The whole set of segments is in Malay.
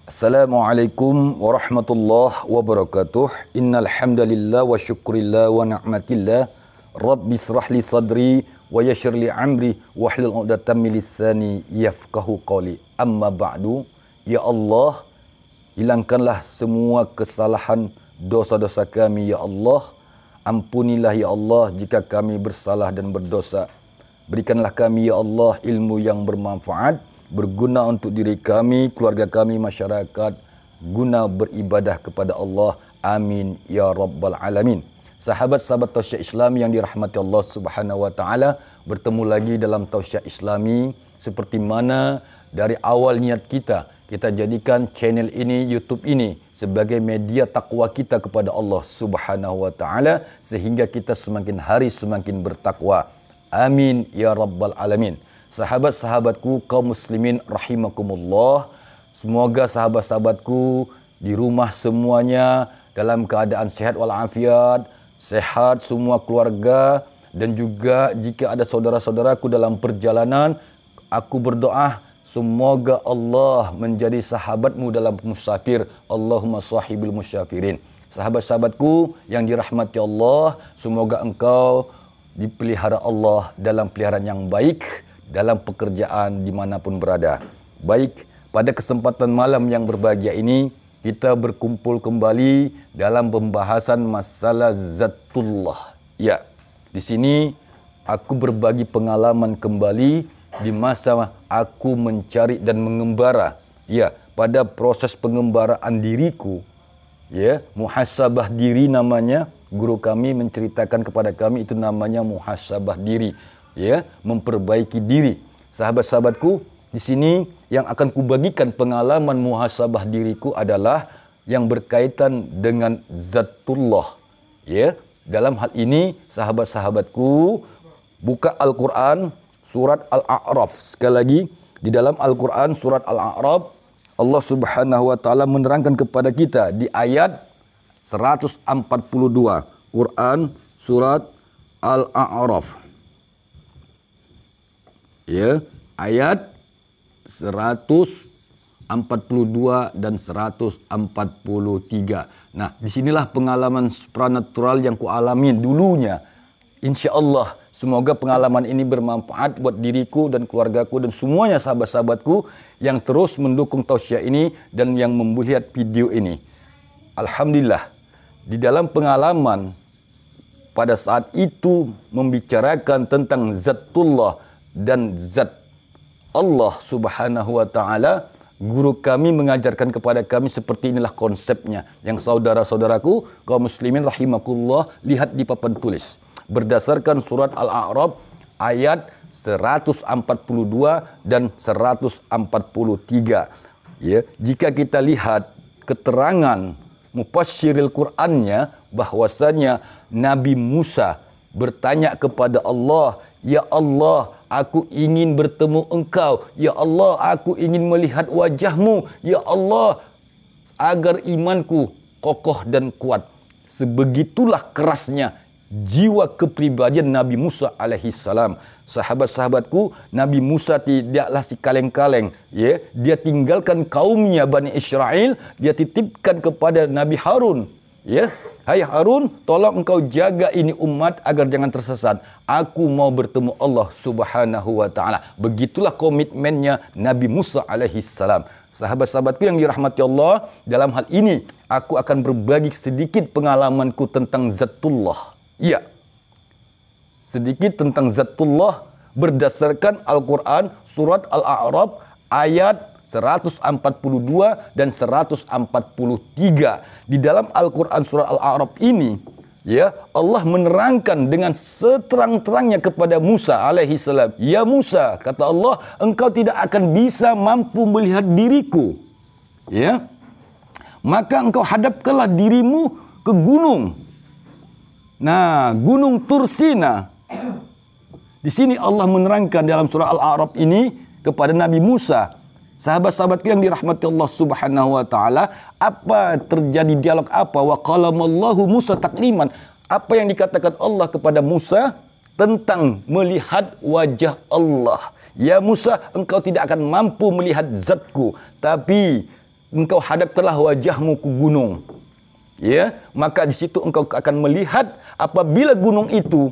Assalamualaikum warahmatullahi wabarakatuh. Innal hamdalillah wa syukrillah wa ni'matillah. Rabbi israh li sadri wa yassir li amri wahlul 'uqdatam min lisani yafqahu qawli. Amma ba'du. Ya Allah, hilangkanlah semua kesalahan dosa-dosa kami ya Allah. Ampunilah ya Allah jika kami bersalah dan berdosa. Berikanlah kami ya Allah ilmu yang bermanfaat, berguna untuk diri kami, keluarga kami, masyarakat, guna beribadah kepada Allah. Amin ya rabbal alamin. Sahabat-sahabat Tausiah Islami yang dirahmati Allah Subhanahu wa taala, bertemu lagi dalam Tausiah Islami. Seperti mana dari awal niat kita jadikan channel ini, YouTube ini sebagai media takwa kita kepada Allah Subhanahu wa taala, sehingga kita semakin hari semakin bertakwa. Amin ya rabbal alamin. Sahabat-sahabatku kaum muslimin rahimakumullah, semoga sahabat-sahabatku di rumah semuanya dalam keadaan sehat walafiat, sehat semua keluarga, dan juga jika ada saudara-saudaraku dalam perjalanan, aku berdoa semoga Allah menjadi sahabatmu dalam musafir. Allahumma sahibil musyafirin. Sahabat-sahabatku yang dirahmati Allah, semoga engkau dipelihara Allah dalam peliharaan yang baik, dalam pekerjaan dimanapun berada. Baik, pada kesempatan malam yang berbahagia ini, kita berkumpul kembali dalam pembahasan masalah zatullah. Ya, di sini aku berbagi pengalaman kembali di masa aku mencari dan mengembara. Ya, pada proses pengembaraan diriku, ya, muhasabah diri namanya. Guru kami menceritakan kepada kami itu namanya muhasabah diri. Ya, memperbaiki diri. Sahabat-sahabatku, di sini yang akan kubagikan pengalaman muhasabah diriku adalah yang berkaitan dengan zatullah. Ya, dalam hal ini sahabat-sahabatku, buka Al-Quran surat Al-A'raf. Sekali lagi, di dalam Al-Quran surat Al-A'raf, Allah Subhanahu wa taala menerangkan kepada kita di ayat 142. Quran surat Al-A'raf. Ya, ayat 142 dan 143. Nah, disinilah pengalaman supranatural yang kualami dulunya. Insya Allah, semoga pengalaman ini bermanfaat buat diriku dan keluargaku dan semuanya sahabat-sahabatku yang terus mendukung Tausiah ini dan yang melihat video ini. Alhamdulillah, di dalam pengalaman pada saat itu membicarakan tentang zatullah dan zat Allah Subhanahu wa taala, guru kami mengajarkan kepada kami seperti inilah konsepnya yang saudara-saudaraku kaum muslimin rahimakumullah lihat di papan tulis. Berdasarkan surat Al-A'raf ayat 142 dan 143. Ya, jika kita lihat keterangan mufassiril Qur'annya bahwasanya Nabi Musa bertanya kepada Allah, "Ya Allah, aku ingin bertemu Engkau. Ya Allah, aku ingin melihat wajah-Mu. Ya Allah, agar imanku kokoh dan kuat." Sebegitulah kerasnya jiwa kepribadian Nabi Musa alaihi salam. Sahabat-sahabatku, Nabi Musa tidaklah si kaleng-kaleng. Ya, dia tinggalkan kaumnya Bani Israel, dia titipkan kepada Nabi Harun. Ya, hai Harun, tolong engkau jaga ini umat agar jangan tersesat. Aku mau bertemu Allah Subhanahu wa taala. Begitulah komitmennya Nabi Musa alaihi salam. Sahabat-sahabatku yang dirahmati Allah, dalam hal ini aku akan berbagi sedikit pengalamanku tentang zatullah. Ya, sedikit tentang zatullah berdasarkan Al-Quran surat Al-A'raf ayat 142 dan 143. Di dalam Al-Quran surat Al-A'raf ini, ya, Allah menerangkan dengan seterang-terangnya kepada Musa alaihi salam. "Ya Musa," kata Allah, "engkau tidak akan bisa mampu melihat diriku. Ya, maka engkau hadapkanlah dirimu ke gunung. Nah, gunung Tursina." Di sini Allah menerangkan dalam surah Al-A'raf ini kepada Nabi Musa. Sahabat-sahabatku yang dirahmati Allah Subhanahu wa taala, apa terjadi dialog apa? Wa qalamallahu Musa takliman. Apa yang dikatakan Allah kepada Musa tentang melihat wajah Allah. "Ya Musa, engkau tidak akan mampu melihat zatku, tapi engkau hadapkanlah wajahmu ke gunung. Ya, maka di situ engkau akan melihat apabila gunung itu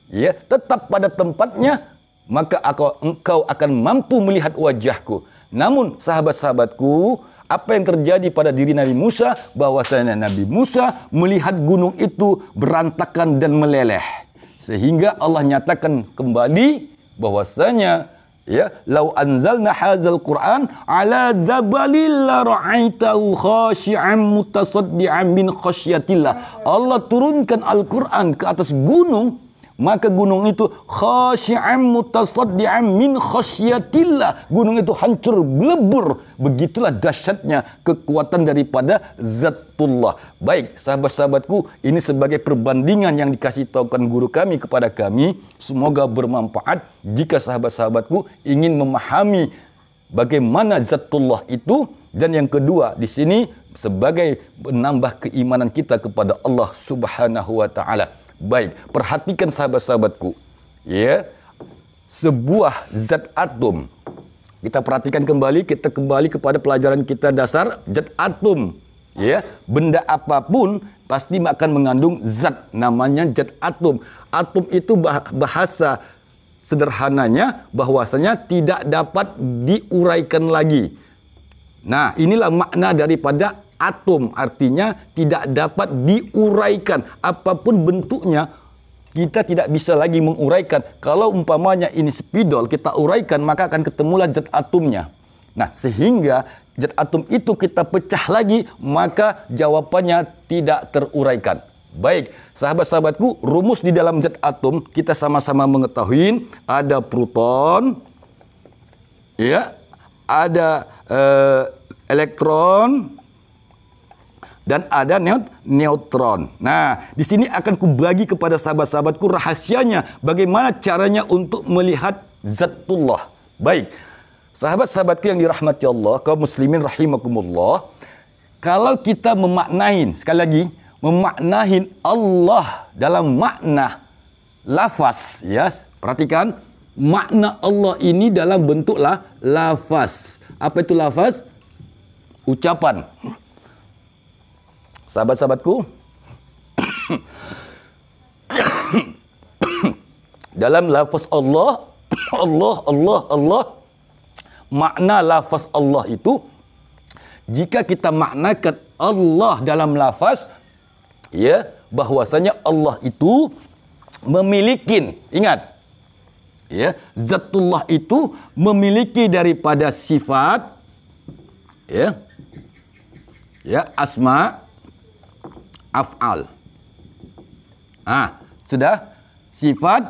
ya tetap pada tempatnya, maka engkau akan mampu melihat wajahku. Namun sahabat-sahabatku, apa yang terjadi pada diri Nabi Musa, bahwasanya Nabi Musa melihat gunung itu berantakan dan meleleh, sehingga Allah nyatakan kembali bahwasanya ya, lau anzalna hadzal Qur'an ala zabalil la ra'aitahu khashi'an mutasaddian min khasyatillah. Allah turunkan Al-Qur'an ke atas gunung, maka gunung itu khashi'an mutasaddian min khasyatillah. Gunung itu hancur belebur. Begitulah dahsyatnya kekuatan daripada Zatullah. Baik, sahabat-sahabatku, ini sebagai perbandingan yang dikasih tahukan guru kami kepada kami. Semoga bermanfaat jika sahabat-sahabatku ingin memahami bagaimana Zatullah itu. Dan yang kedua di sini sebagai menambah keimanan kita kepada Allah Subhanahu wa taala. Baik, perhatikan sahabat-sahabatku. Ya, sebuah zat atom. Kita perhatikan kembali, kita kembali kepada pelajaran kita dasar zat atom. Ya, benda apapun pasti akan mengandung zat, namanya zat atom. Atom itu bahasa sederhananya bahwasanya tidak dapat diuraikan lagi. Nah, inilah makna daripada atom, artinya tidak dapat diuraikan. Apapun bentuknya, kita tidak bisa lagi menguraikan. Kalau umpamanya ini spidol, kita uraikan, maka akan ketemulah zat atomnya. Nah, sehingga zat atom itu kita pecah lagi, maka jawabannya tidak teruraikan. Baik, sahabat-sahabatku, rumus di dalam zat atom kita sama-sama mengetahui ada proton, ya, ada elektron, dan ada neutron. Nah, di sini akan kubagi kepada sahabat-sahabatku rahasianya bagaimana caranya untuk melihat Zatullah. Baik, sahabat-sahabatku yang dirahmati Allah, kaum muslimin rahimakumullah, kalau kita memaknain, sekali lagi, memaknain Allah dalam makna lafaz, ya, perhatikan, makna Allah ini dalam bentuk lafaz. Apa itu lafaz? Ucapan. Sahabat-sahabatku, dalam lafaz Allah, Allah, makna lafaz Allah itu, jika kita maknakan Allah dalam lafaz, ya, bahwasanya Allah itu memiliki, ingat, ya, Zatullah itu memiliki daripada sifat, ya, asma, af'al. Sudah, sifat,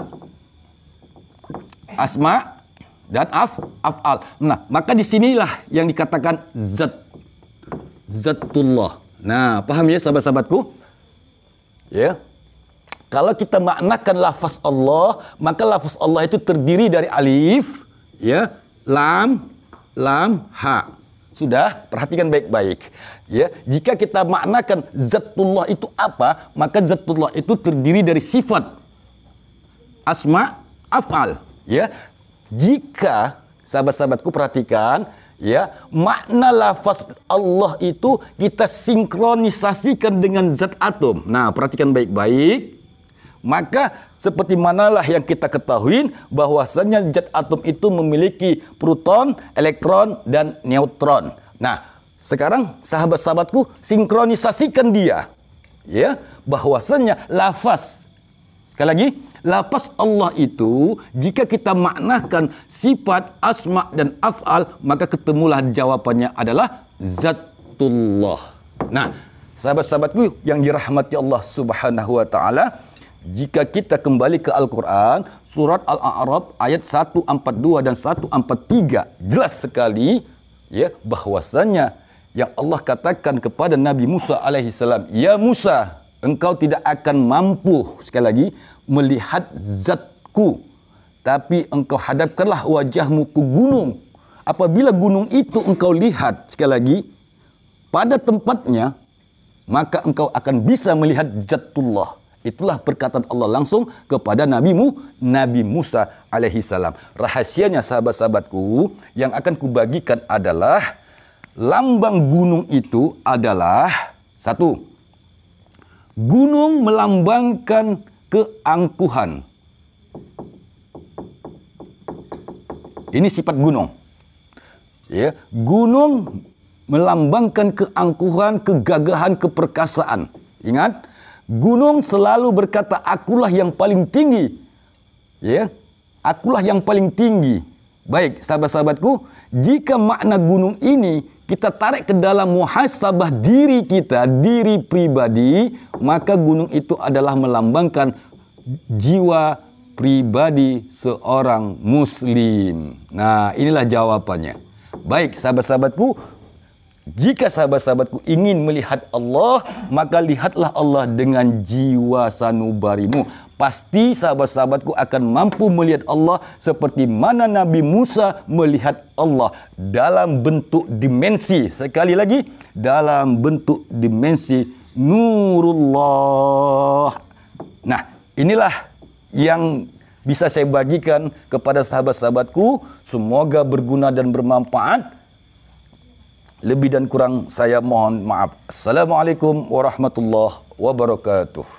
asma dan af'al. Nah, maka disinilah yang dikatakan Zatullah. Nah, paham ya sahabat-sahabatku? Ya. Kalau kita maknakan lafaz Allah, maka lafaz Allah itu terdiri dari alif, ya, lam, ha. Sudah, perhatikan baik-baik. Ya, jika kita maknakan Zatullah itu apa, maka Zatullah itu terdiri dari sifat, asma, af'al. Ya, jika sahabat-sahabatku perhatikan, ya, makna lafaz Allah itu kita sinkronisasikan dengan zat atom. Nah, perhatikan baik-baik. Maka seperti manalah yang kita ketahui bahwasanya zat atom itu memiliki proton, elektron, dan neutron. Nah, sekarang sahabat-sahabatku sinkronisasikan dia, ya, bahwasanya lafaz, sekali lagi, lafaz Allah itu jika kita maknakan sifat, asma, dan af'al, maka ketemulah jawabannya adalah Zatullah. Nah, sahabat-sahabatku yang dirahmati Allah Subhanahu wa taala, jika kita kembali ke Al-Quran, surat Al-A'raf ayat 142 dan 143, jelas sekali, ya, bahwasanya yang Allah katakan kepada Nabi Musa alaihissalam, ya Musa, engkau tidak akan mampu, sekali lagi, melihat zatku, tapi engkau hadapkanlah wajahmu ke gunung. Apabila gunung itu engkau lihat, sekali lagi, pada tempatnya, maka engkau akan bisa melihat Zatullah. Itulah perkataan Allah langsung kepada Nabi Musa alaihissalam. Rahasianya sahabat-sahabatku yang akan kubagikan adalah lambang gunung itu adalah satu, gunung melambangkan keangkuhan. Ini sifat gunung. Ya, gunung melambangkan keangkuhan, kegagahan, keperkasaan. Ingat, gunung selalu berkata, akulah yang paling tinggi. Ya, akulah yang paling tinggi. Baik, sahabat-sahabatku, jika makna gunung ini kita tarik ke dalam muhasabah diri kita, diri pribadi, maka gunung itu adalah melambangkan jiwa pribadi seorang muslim. Nah, inilah jawabannya. Baik, sahabat-sahabatku, jika sahabat-sahabatku ingin melihat Allah, maka lihatlah Allah dengan jiwa sanubarimu. Pasti sahabat-sahabatku akan mampu melihat Allah seperti mana Nabi Musa melihat Allah dalam bentuk dimensi. Sekali lagi, dalam bentuk dimensi nurullah. Nah, inilah yang bisa saya bagikan kepada sahabat-sahabatku. Semoga berguna dan bermanfaat. Lebih dan kurang saya mohon maaf. Assalamualaikum warahmatullahi wabarakatuh.